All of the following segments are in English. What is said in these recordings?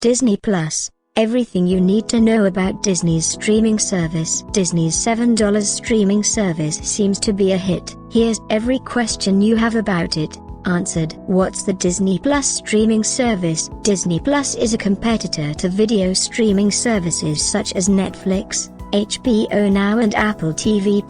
Disney Plus. Everything you need to know about Disney's streaming service. Disney's $7 streaming service seems to be a hit. Here's every question you have about it answered. What's the Disney Plus streaming service? Disney Plus is a competitor to video streaming services such as Netflix, HBO Now and Apple TV+.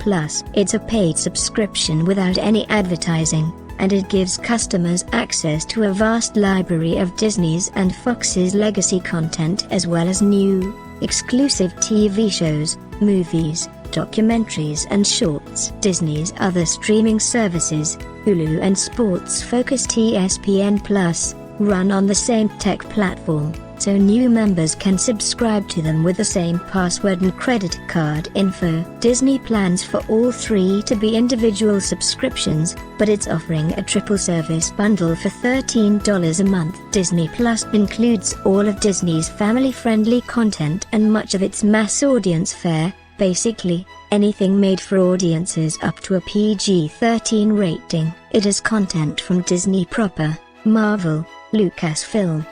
It's a paid subscription without any advertising, and it gives customers access to a vast library of Disney's and Fox's legacy content as well as new, exclusive TV shows, movies, documentaries and shorts. Disney's other streaming services, Hulu and sports-focused ESPN+, run on the same tech platform, so new members can subscribe to them with the same password and credit card info. Disney plans for all three to be individual subscriptions, but it's offering a triple service bundle for $13 a month. Disney Plus includes all of Disney's family-friendly content and much of its mass audience fare, basically, anything made for audiences up to a PG-13 rating. It has content from Disney proper, Marvel, Lucasfilm,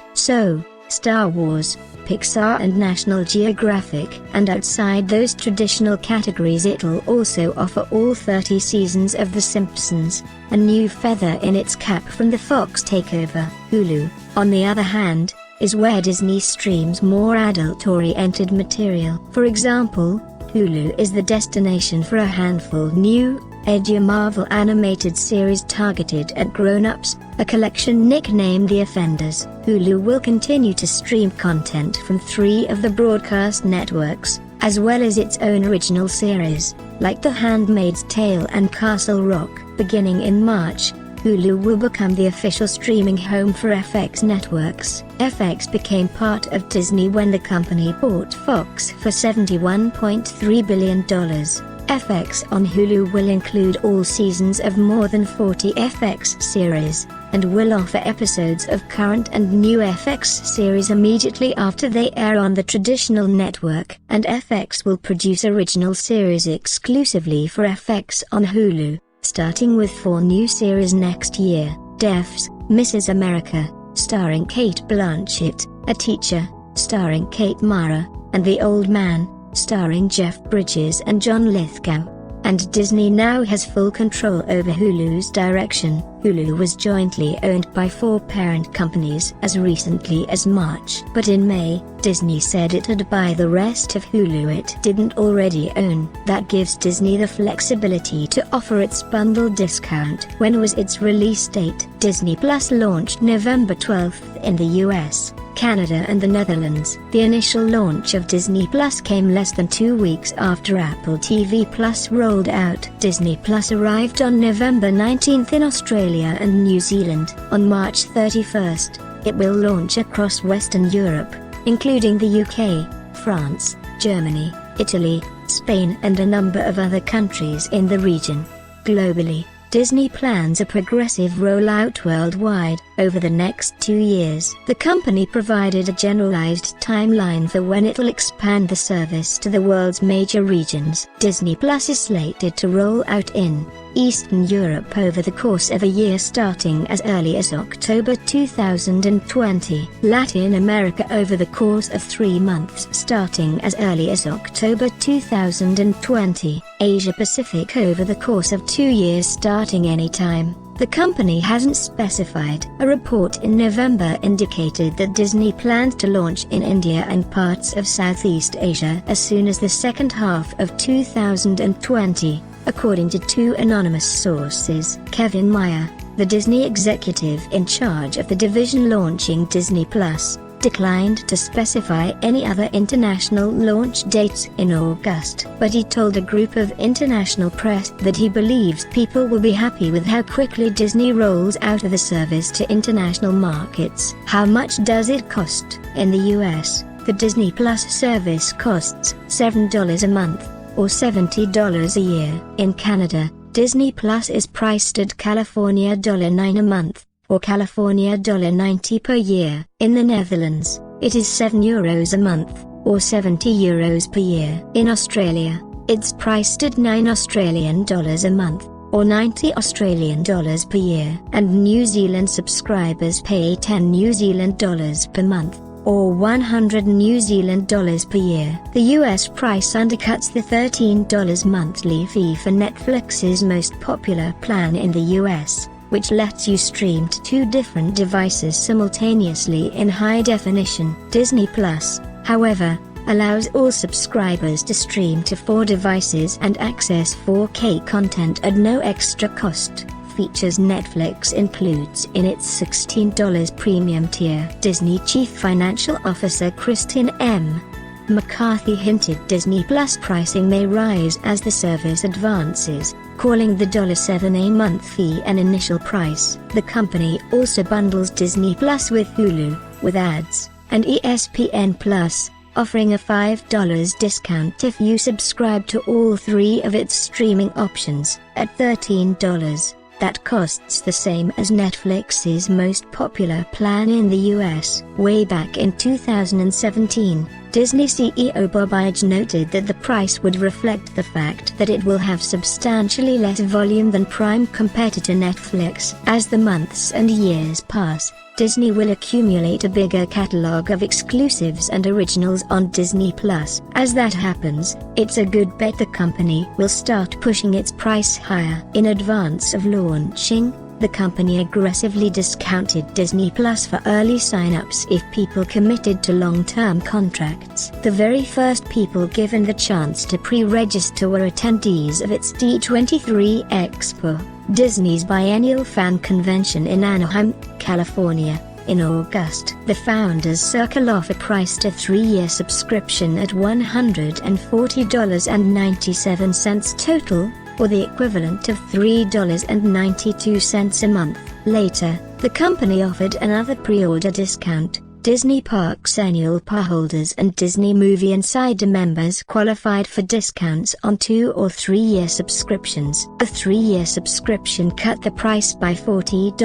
Star Wars, Pixar and National Geographic, and outside those traditional categories it'll also offer all 30 seasons of The Simpsons, a new feather in its cap from the Fox takeover. Hulu, on the other hand, is where Disney streams more adult-oriented material. For example, Hulu is the destination for a handful new, edgier Marvel animated series targeted at grown-ups, a collection nicknamed The Offenders. Hulu will continue to stream content from 3 of the broadcast networks, as well as its own original series, like The Handmaid's Tale and Castle Rock. Beginning in March, Hulu will become the official streaming home for FX networks. FX became part of Disney when the company bought Fox for $71.3 billion. FX on Hulu will include all seasons of more than 40 FX series, and will offer episodes of current and new FX series immediately after they air on the traditional network. And FX will produce original series exclusively for FX on Hulu, starting with 4 new series next year. Defs, Mrs. America, starring Kate Blanchett, a teacher, starring Kate Mara, and The Old Man, starring Jeff Bridges and John Lithgow. And Disney now has full control over Hulu's direction. Hulu was jointly owned by 4 parent companies as recently as March. But in May, Disney said it'd buy the rest of Hulu it didn't already own. That gives Disney the flexibility to offer its bundle discount. When was its release date? Disney Plus launched November 12th in the US, Canada and the Netherlands. The initial launch of Disney Plus came less than 2 weeks after Apple TV Plus rolled out. Disney Plus arrived on November 19th in Australia and New Zealand. On March 31st, it will launch across Western Europe, including the UK, France, Germany, Italy, Spain and a number of other countries in the region. Globally, Disney plans a progressive rollout worldwide over the next 2 years. The company provided a generalized timeline for when it'll expand the service to the world's major regions. Disney Plus is slated to roll out in Eastern Europe over the course of a year starting as early as October 2020. Latin America over the course of 3 months starting as early as October 2020. Asia Pacific over the course of 2 years starting anytime. The company hasn't specified. A report in November indicated that Disney planned to launch in India and parts of Southeast Asia as soon as the second half of 2020. According to 2 anonymous sources. Kevin Mayer, the Disney executive in charge of the division launching Disney Plus, declined to specify any other international launch dates in August. But he told a group of international press that he believes people will be happy with how quickly Disney rolls out the service to international markets. How much does it cost? In the US, the Disney Plus service costs $7 a month, or $70 a year. In Canada, Disney Plus is priced at California $9 a month, or California $90 per year. In the Netherlands, it is €7 a month, or €70 per year. In Australia, it's priced at $9 Australian a month, or $90 Australian per year. And New Zealand subscribers pay $10 New Zealand per month, or $100 per year. The US price undercuts the $13 monthly fee for Netflix's most popular plan in the US, which lets you stream to 2 different devices simultaneously in high definition. Disney Plus, however, allows all subscribers to stream to 4 devices and access 4K content at no extra cost. Features Netflix includes in its $16 premium tier. Disney Chief Financial Officer Christine M. McCarthy hinted Disney Plus pricing may rise as the service advances, calling the $7 a month fee an initial price. The company also bundles Disney Plus with Hulu, with ads, and ESPN Plus, offering a $5 discount if you subscribe to all 3 of its streaming options, at $13. That costs the same as Netflix's most popular plan in the US. Way back in 2017, Disney CEO Bob Iger noted that the price would reflect the fact that it will have substantially less volume than prime competitor Netflix. As the months and years pass, Disney will accumulate a bigger catalog of exclusives and originals on Disney Plus. As that happens, it's a good bet the company will start pushing its price higher. In advance of launching, the company aggressively discounted Disney Plus for early sign-ups if people committed to long-term contracts. The very first people given the chance to pre-register were attendees of its D23 Expo, Disney's biennial fan convention in Anaheim, California, in August. The founders circle off a priced a 3-year subscription at $140.97 total, or the equivalent of $3.92 a month. Later, the company offered another pre-order discount. Disney Parks annual pass holders and Disney Movie Insider members qualified for discounts on 2 or 3-year subscriptions. A 3-year subscription cut the price by $40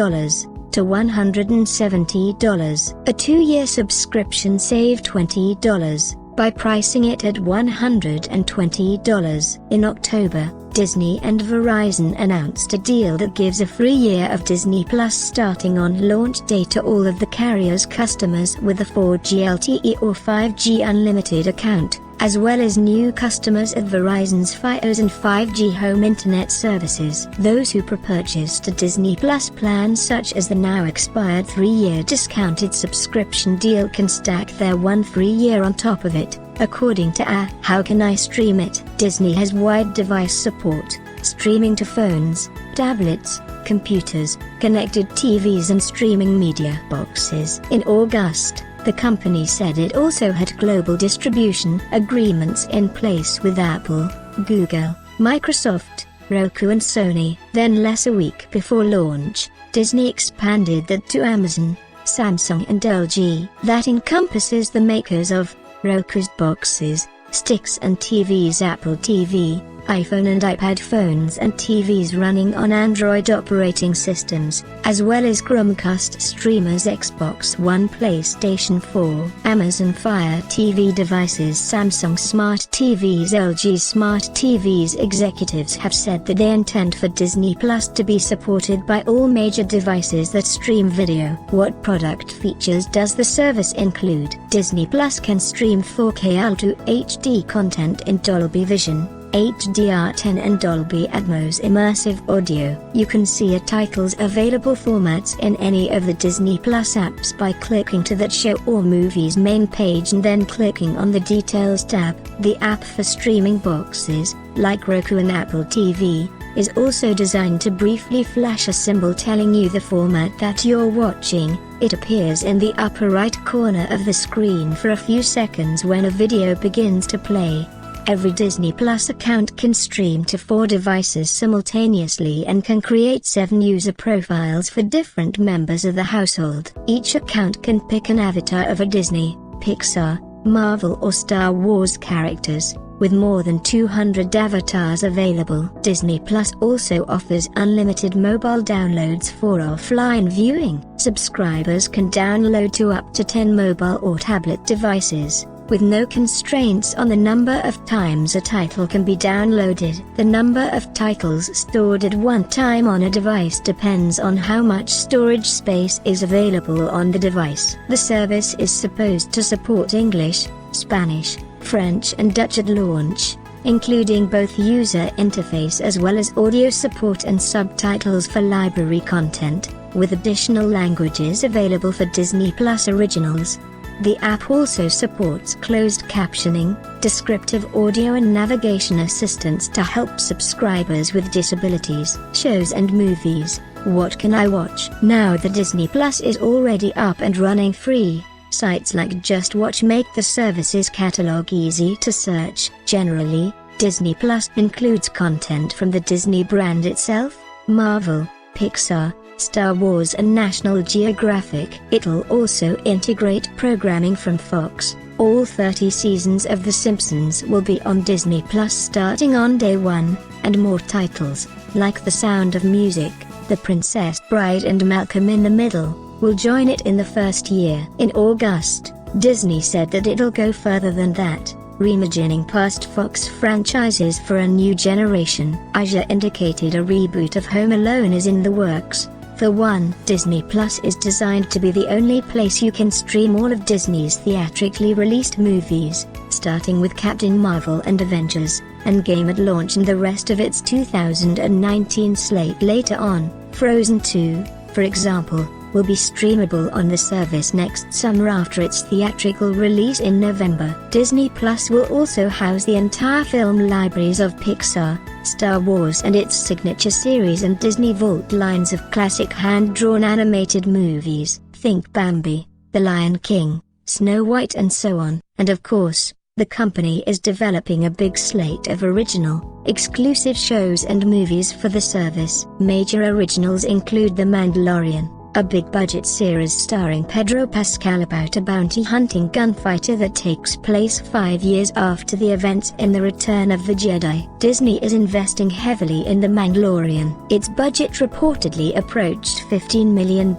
to $170. A 2-year subscription saved $20 by pricing it at $120. In October, Disney and Verizon announced a deal that gives a free year of Disney Plus starting on launch day to all of the carrier's customers with a 4G LTE or 5G unlimited account, as well as new customers of Verizon's Fios and 5G home internet services. Those who purchased a Disney Plus plan such as the now expired 3-year discounted subscription deal can stack their 1 free year on top of it, according to How Can I Stream It? Disney has wide device support, streaming to phones, tablets, computers, connected TVs and streaming media boxes. In August, the company said it also had global distribution agreements in place with Apple, Google, Microsoft, Roku and Sony. Then less a week before launch, Disney expanded that to Amazon, Samsung and LG. That encompasses the makers of Roku's boxes, sticks and TVs, Apple TV, iPhone and iPad phones and TVs running on Android operating systems, as well as Chromecast streamers, Xbox One, PlayStation 4, Amazon Fire TV devices, Samsung Smart TVs, LG Smart TVs. Executives have said that they intend for Disney Plus to be supported by all major devices that stream video. What product features does the service include? Disney Plus can stream 4K Ultra HD content in Dolby Vision, HDR10 and Dolby Atmos immersive audio. You can see a title's available formats in any of the Disney Plus apps by clicking to that show or movie's main page and then clicking on the Details tab. The app for streaming boxes, like Roku and Apple TV, is also designed to briefly flash a symbol telling you the format that you're watching. It appears in the upper right corner of the screen for a few seconds when a video begins to play. Every Disney Plus account can stream to 4 devices simultaneously and can create 7 user profiles for different members of the household. Each account can pick an avatar of a Disney, Pixar, Marvel or Star Wars characters, with more than 200 avatars available. Disney Plus also offers unlimited mobile downloads for offline viewing. Subscribers can download to up to 10 mobile or tablet devices, with no constraints on the number of times a title can be downloaded. The number of titles stored at one time on a device depends on how much storage space is available on the device. The service is supposed to support English, Spanish, French and Dutch at launch, including both user interface as well as audio support and subtitles for library content, with additional languages available for Disney Plus originals. The app also supports closed captioning, descriptive audio and navigation assistance to help subscribers with disabilities. Shows and movies. What can I watch? Now that Disney Plus is already up and running free, sites like Just Watch make the service's catalog easy to search. Generally, Disney Plus includes content from the Disney brand itself, Marvel, Pixar, Star Wars and National Geographic. It'll also integrate programming from Fox. All 30 seasons of The Simpsons will be on Disney Plus starting on day 1, and more titles, like The Sound of Music, The Princess Bride and Malcolm in the Middle, will join it in the first year. In August, Disney said that it'll go further than that, reimagining past Fox franchises for a new generation. Aja indicated a reboot of Home Alone is in the works. For one, Disney Plus is designed to be the only place you can stream all of Disney's theatrically released movies, starting with Captain Marvel and Avengers, Endgame at launch and the rest of its 2019 slate later on. Frozen 2, for example, will be streamable on the service next summer after its theatrical release in November. Disney Plus will also house the entire film libraries of Pixar, Star Wars and its signature series and Disney Vault lines of classic hand-drawn animated movies. Think Bambi, The Lion King, Snow White and so on. And of course, the company is developing a big slate of original, exclusive shows and movies for the service. Major originals include The Mandalorian, a big-budget series starring Pedro Pascal about a bounty-hunting gunfighter that takes place 5 years after the events in The Return of the Jedi. Disney is investing heavily in The Mandalorian. Its budget reportedly approached $15 million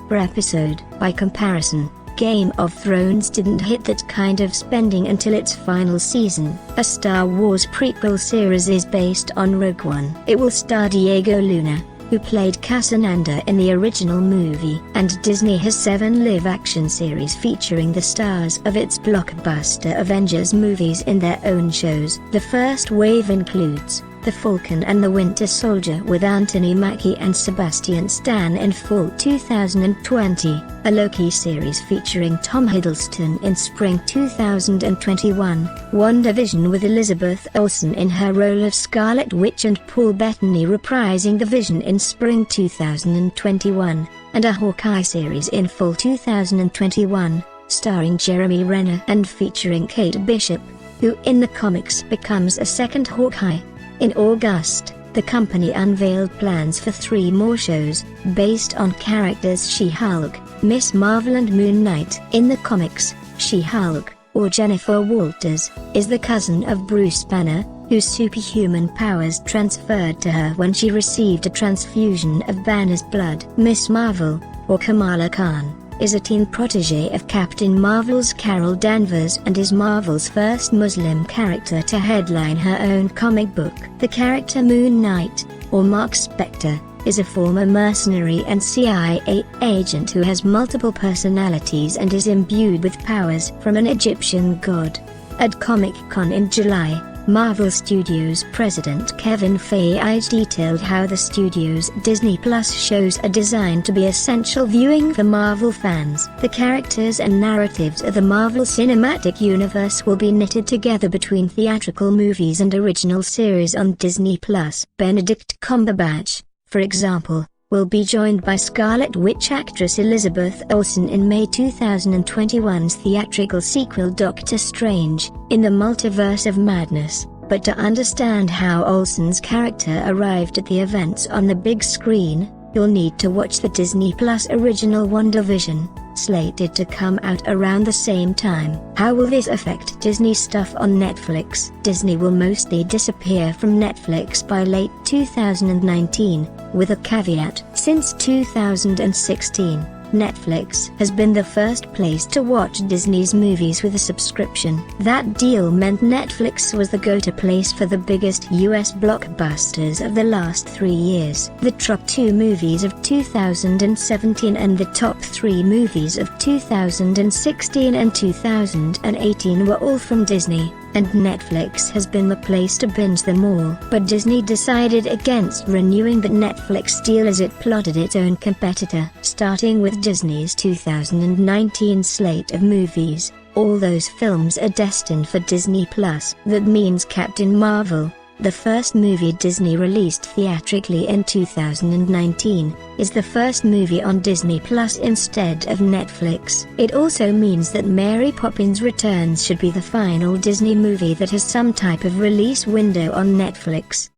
per episode. By comparison, Game of Thrones didn't hit that kind of spending until its final season. A Star Wars prequel series is based on Rogue One. It will star Diego Luna, who played Casananda in the original movie. And Disney has 7 live-action series featuring the stars of its blockbuster Avengers movies in their own shows. The first wave includes The Falcon and the Winter Soldier with Anthony Mackie and Sebastian Stan in fall 2020, a Loki series featuring Tom Hiddleston in spring 2021, WandaVision with Elizabeth Olsen in her role of Scarlet Witch and Paul Bettany reprising the Vision in spring 2021, and a Hawkeye series in fall 2021, starring Jeremy Renner and featuring Kate Bishop, who in the comics becomes a second Hawkeye. In August, the company unveiled plans for 3 more shows, based on characters She-Hulk, Miss Marvel and Moon Knight. In the comics, She-Hulk, or Jennifer Walters, is the cousin of Bruce Banner, whose superhuman powers transferred to her when she received a transfusion of Banner's blood. Miss Marvel, or Kamala Khan, is a teen protege of Captain Marvel's Carol Danvers and is Marvel's first Muslim character to headline her own comic book. The character Moon Knight, or Mark Spector, is a former mercenary and CIA agent who has multiple personalities and is imbued with powers from an Egyptian god. At Comic-Con in July, Marvel Studios president Kevin Feige detailed how the studio's Disney Plus shows are designed to be essential viewing for Marvel fans. The characters and narratives of the Marvel Cinematic Universe will be knitted together between theatrical movies and original series on Disney Plus. Benedict Cumberbatch, for example, will be joined by Scarlet Witch actress Elizabeth Olsen in May 2021's theatrical sequel Doctor Strange in the Multiverse of Madness. But to understand how Olsen's character arrived at the events on the big screen, you'll need to watch the Disney Plus original WandaVision, slated to come out around the same time. How will this affect Disney stuff on Netflix? Disney will mostly disappear from Netflix by late 2019, with a caveat. Since 2016, Netflix has been the first place to watch Disney's movies with a subscription. That deal meant Netflix was the go-to place for the biggest US blockbusters of the last 3 years. The top 2 movies of 2017 and the top 3 movies of 2016 and 2018 were all from Disney, and Netflix has been the place to binge them all. But Disney decided against renewing the Netflix deal as it plotted its own competitor. Starting with Disney's 2019 slate of movies, all those films are destined for Disney+. That means Captain Marvel, the first movie Disney released theatrically in 2019, is the first movie on Disney+ instead of Netflix. It also means that Mary Poppins Returns should be the final Disney movie that has some type of release window on Netflix.